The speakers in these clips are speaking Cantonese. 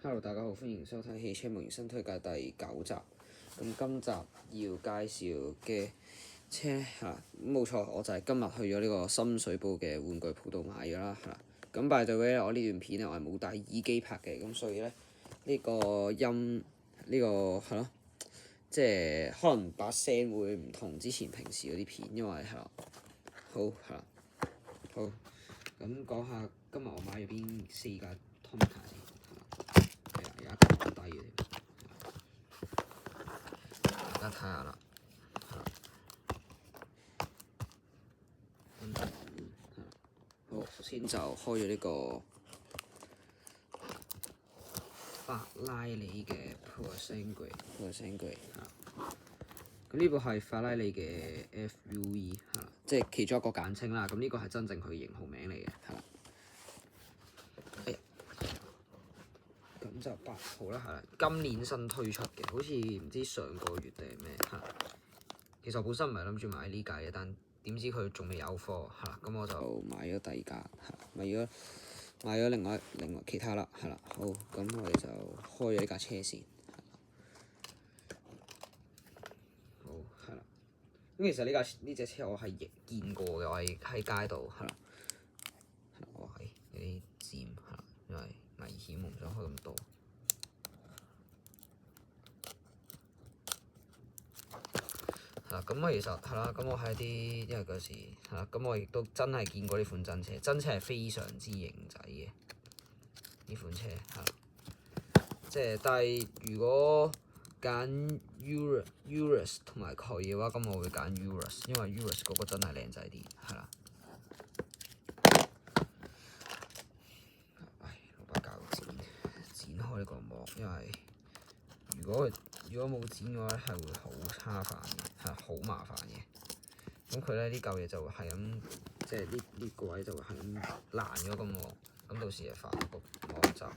Hello，大家好，歡迎收睇汽車模型新推介第9集。咁今集要介紹嘅車冇錯，我就係今日去咗呢個深水埗嘅玩具鋪度買咗啦，咁 by the way 咧，我呢段片咧我係冇戴耳機拍嘅，咁所以咧呢個音呢個係咯，即係可能把聲會唔同之前平時嗰啲片，因為好咁講下今日我買咗邊4架 Tomica 先。有一個好低嘅，大家睇下啦，好，首先就開咗呢個法拉利嘅 Purosangue 咁呢部係法拉利嘅 FUV 即係其中一個簡稱啦。咁呢個係真正佢型號名嚟嘅，咁就8號啦，今年新推出嘅，好似唔知上個月定係咩其實我本身唔係諗住買呢架嘅，但點知佢仲未有貨咁我就買咗第二架買咗另外其他啦好，咁我哋就開咗呢架車先好咁其實呢隻車我係見過嘅，我係喺街度我係有啲尖因為危險，我唔想開咁多。咁我其實咁我喺啲因為嗰時咁我亦都真係見過呢款真車係非常之型仔嘅呢款車即係但係如果揀 Urus 同埋佢嘅話，咁我會揀 Urus， 因為 Urus 嗰個真係靚仔啲攞把鉸剪開呢個膜，因為如果冇剪嘅話咧，係會好麻煩嘅，好麻煩嘅。咁佢咧呢嚿嘢就會係咁，即係呢個位就會係咁爛咗個膜，咁到時係煩個膜就哇！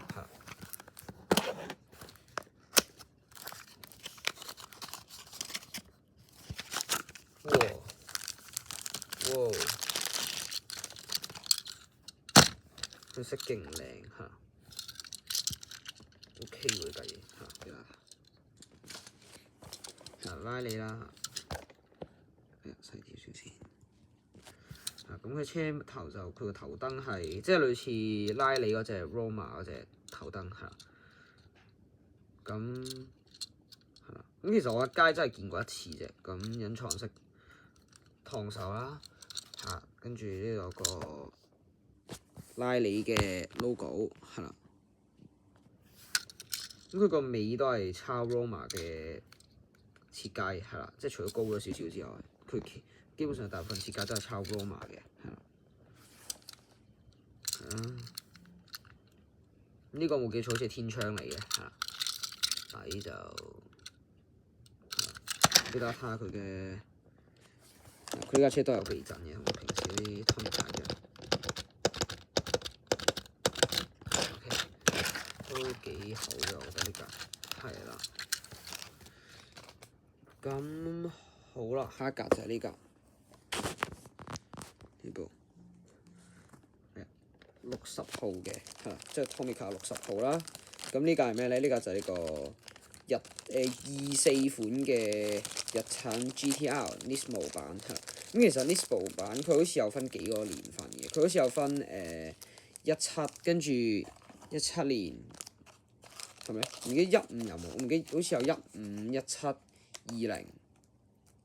佢色勁靚OK 喎呢架嘢拉你啦細條少先咁佢車頭就佢個頭燈係即係類似拉你嗰隻 Roma 嗰隻頭燈咁其實我喺街真係見過一次啫。咁隱藏式燙手啦跟住呢個拉你嘅 logo 咁佢個尾都係抄 Roma 嘅設計即係除咗高咗少少之外，佢基本上大部分設計都係抄 Roma 嘅呢個冇記錯好似係天窗嚟嘅底就俾大家睇下佢嘅，佢呢架車都有避震嘅，同平時啲 Tomica 一樣都幾好嘅，我覺得呢架咁好啦，下一格就係呢架呢部60號嘅即係 Tomica 60號啦。咁呢架係咩咧？呢架就係呢個24款嘅日產 GTR Nismo 版咁其實 Nismo 版佢好似有分幾個年份嘅，佢好似有分17跟住17年係咪？唔記得15有冇？我唔記得，好似有15、17、20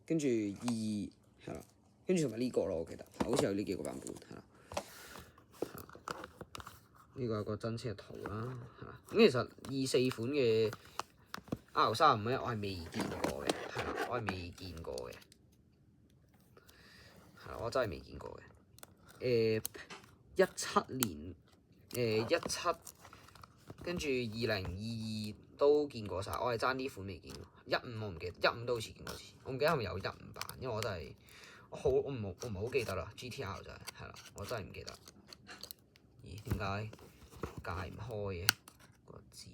跟住22跟住同埋呢個咯，我記得好似有呢幾個版本呢個係個真車嘅圖啦咁其實24款嘅 R35咧，我係未見過嘅我係未見過嘅我真係未見過嘅17年17跟住2022都見過晒，我係爭呢款未見過。15我唔記得，15都好似見過一次，我唔記得係咪有15版，因為我真係我唔係好記得啦。GTR 就係我真係唔記得。咦？點解解唔開嘅個字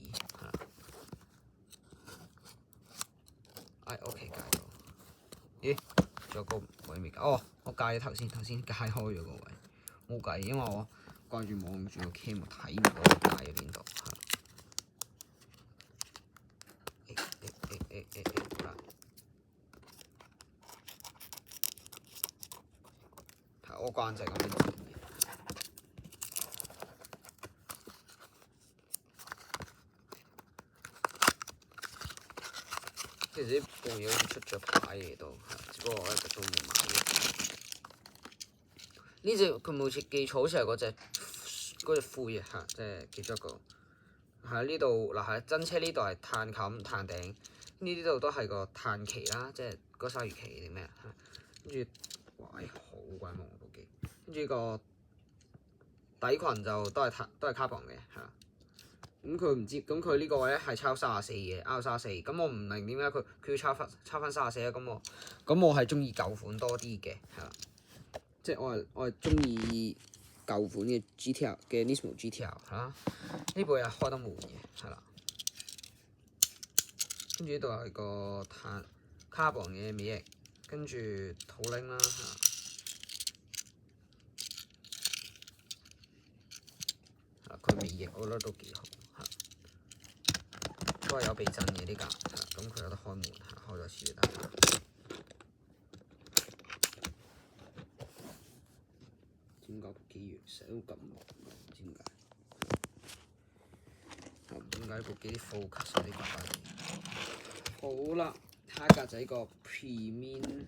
OK 解咗。咦？仲有個位未解？哦，我解咗頭先解開咗個位，冇計，因為我掛住望住個 cam 睇唔到我解喺邊度過關就係咁樣自然嘅。其實呢部嘢好似出咗牌嘅都，只不過我一直都冇買嘅。呢隻佢冇記錯，好似係嗰隻灰啊嚇，即係其中一個。喺呢度嗱，係真車呢度係碳冚碳頂，呢啲度都係個碳旗啦，即係嗰鯊魚旗定咩啊？跟住，哇！好鬼猛部機，跟住個底裙就都係卡邦嘅嚇。咁佢唔知，咁佢呢個位咧係抄34嘅 R34，咁我唔明點解佢要抄翻34啊？咁我係中意舊款多啲嘅，係啦，即係我係中意舊款嘅 GTR 嘅 Nismo GTR 嚇，呢部又開得門嘅，係啦，跟住呢度係個卡邦嘅尾翼，跟住土鈴啦嚇。佢尾翼我覺得都幾好嚇，都係有避震嘅呢架，咁佢有得開門嚇，開咗次就得。點解部機要成日都咁忙？唔知點解。點解部機啲 focus 有啲怪怪嘅？好啦，下一架就係個 Premium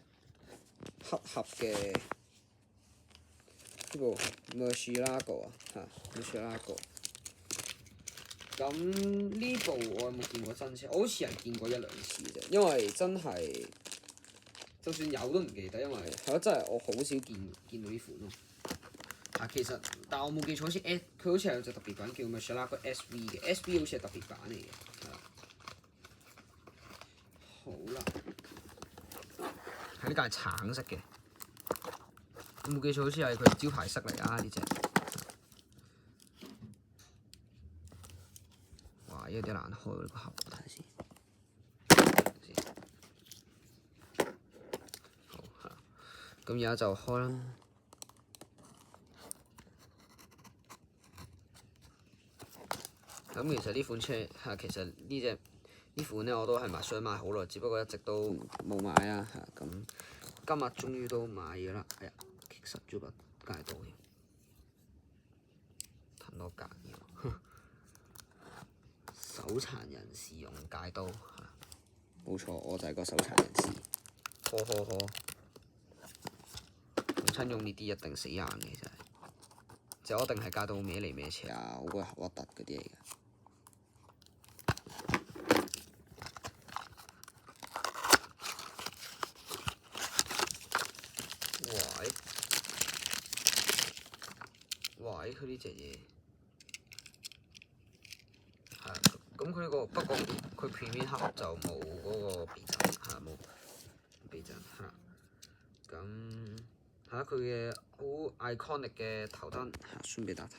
黑盒嘅。呢部 Murcielago 啊嚇 ，Murcielago。咁呢部我有冇見過真車？我好似係見過1、2次啫，因為真係就算有都唔記得，因為係咯，真係我好少見到呢款咯。其實但我冇記錯，好似佢好似係有隻特別版叫 Murcielago SV 嘅 ，SV 好似係特別版嚟嘅，係啦。好啦，係呢架係橙色嘅。我冇記錯，好似係佢招牌色嚟啊！呢隻，哇！有啲難開喎，呢個盒，睇下先。好嚇，咁而家就開啦。咁其實呢款車嚇，其實呢款咧我都係想買好耐，只不過一直都冇買啊嚇。咁今日終於都買咗啦！哎呀〜實咗把戒刀添，騰多格要。手殘人士用戒刀，冇錯，我就係個手殘人士。呵，逢親用呢啲一定死硬嘅真係，就一定係戒刀歪嚟歪斜啊，好鬼核突嗰啲嚟嘅。哇！佢呢隻嘢係咁，佢呢個不過佢片面盒就冇嗰個避震嚇，冇避震嚇。咁佢嘅好 iconic 嘅頭燈嚇，算俾大家睇。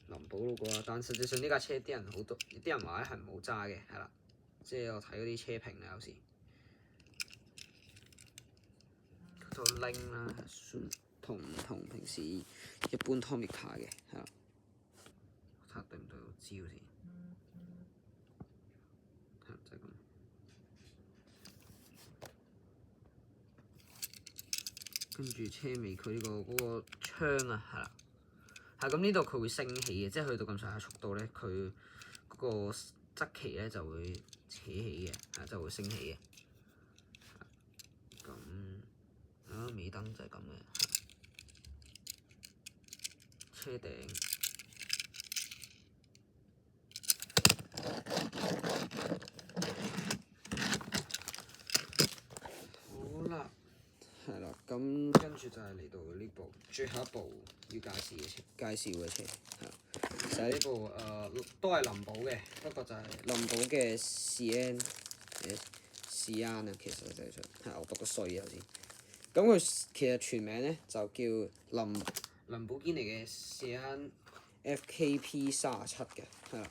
林寶嗰個，但實際上呢架車啲人話咧係唔好揸嘅，係啦，即係我睇嗰啲車評咧有時。套拎啦，同平時一般 Tomica 嘅係啦，睇下對唔對到焦先，就係咁。跟住車尾佢呢嗰個窗啊，係啦，係咁呢度佢會升起嘅，即係去到咁上下速度咧，佢嗰個側旗咧就會扯起嘅，就會升起嘅。尾燈就係咁嘅，車頂好啦，係啦，咁跟住就係嚟到呢部最後一部要介紹嘅車，就係呢部都係林寶嘅，不過就係林寶嘅 Sienna 啊，其實就係我讀個衰啊頭先。咁佢其實全名咧就叫林寶堅尼嘅 Sienna FKP 37嘅，係啦。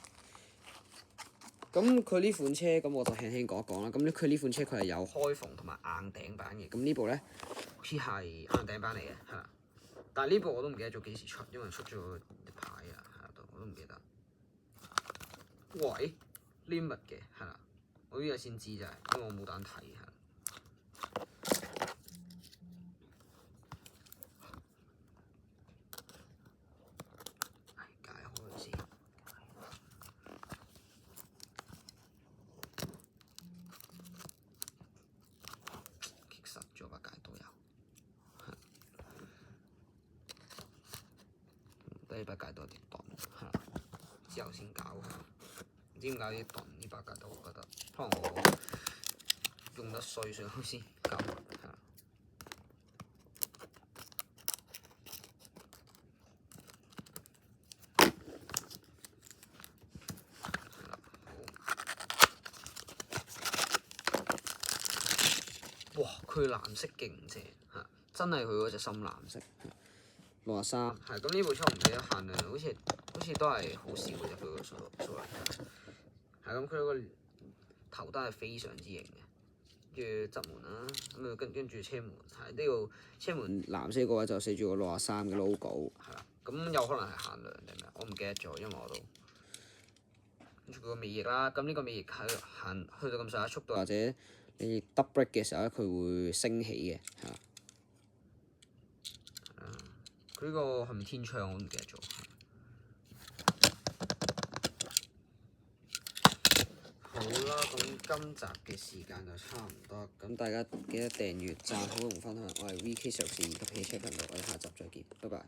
咁佢呢款車咁我就輕輕講一講啦。咁佢呢款車佢係有開篷同埋硬頂版嘅。咁呢部咧好似係硬頂版嚟嘅，係啦。但係呢部我都唔記得咗幾時出，因為出咗一排啊，我都唔記得。喂 ，limit 嘅係啦，我呢日先知就係，因為我冇膽睇係。呢把戒刀有啲鈍，係啦，之後先搞佢。唔知點解啲鈍呢把戒刀，我覺得可能我用得衰，所以先搞係啦。哇！佢藍色勁正嚇，真係佢嗰隻深藍色。63係咁，呢部車我唔記得限量，好似都係好少嘅啫。佢個數量係咁，佢個頭燈係非常之型嘅，跟住側門啦，咁跟住車門係呢個車門藍色嗰位就寫住個63嘅 logo 係啦。咁有可能係限量定咩？我唔記得咗，因為我都跟住佢個尾翼啦。咁呢個尾翼喺去到咁上下速度，或者你 double brake 嘅時候咧，佢會升起嘅係啦。佢呢個係咪天窗？我都唔記得咗。好啦，咁今集嘅時間就差唔多，咁大家記得訂閱、讚好同分享。我係 VK 嘗試及汽車頻道，我哋下集再見，拜拜。